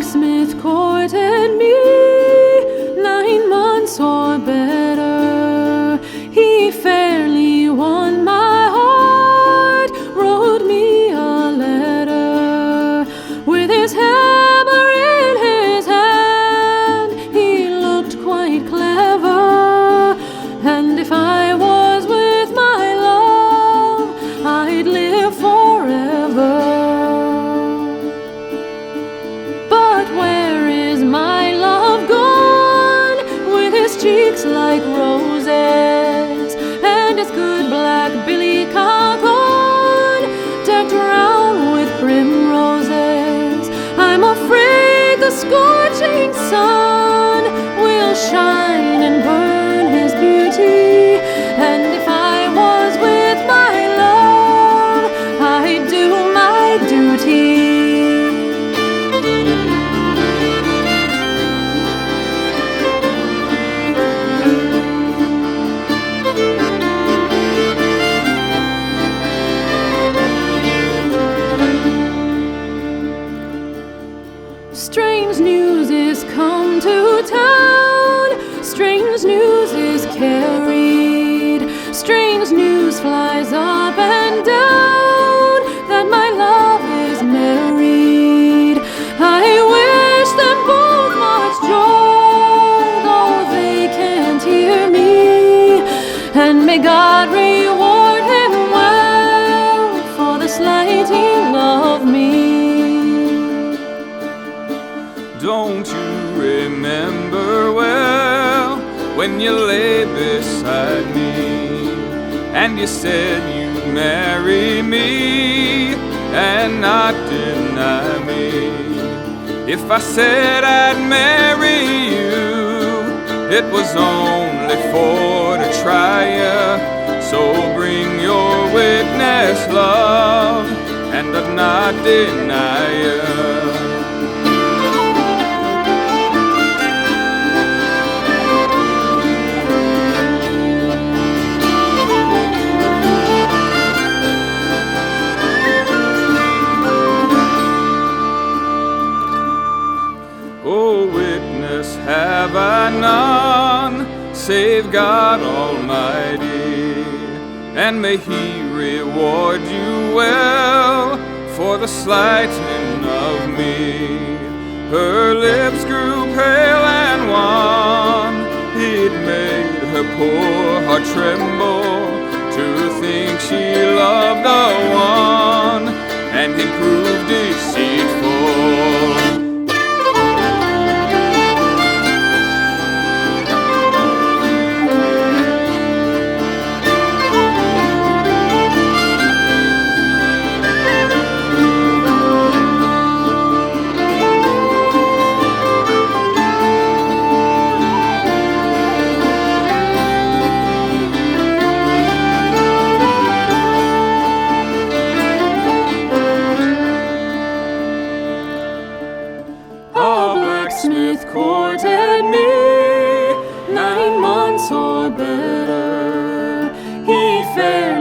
blacksmith courted me 9 months or better. He fairly won my heart, wrote me a letter. With his hammer in his hand, he looked quite clever. And if I was with my love, I'd live forever. But where is my love gone, with his cheeks like roses, and his good black billy cock on, decked round with primroses? I'm afraid the scorching sun will shine and burn his beauty, and if I was with my love, I'd do my duty. Strange news is come to town, strange news is carried, strange news flies up and down, that my love is married. I wish them both much joy, though they can't hear me, and may God reward him well for the slighting of me. Don't you remember well when you lay beside me and you said you'd marry me and not deny me? If I said I'd marry you, it was only for to try ya. So bring your witness, love, and I'd not deny ya. Oh, witness have I none, save God Almighty, and may He reward you well for the slighting of me. Her lips grew pale and wan, He'd made her poor heart tremble to think she loved a one, and He proved deceitful. Blacksmith courted me 9 months or better. He fared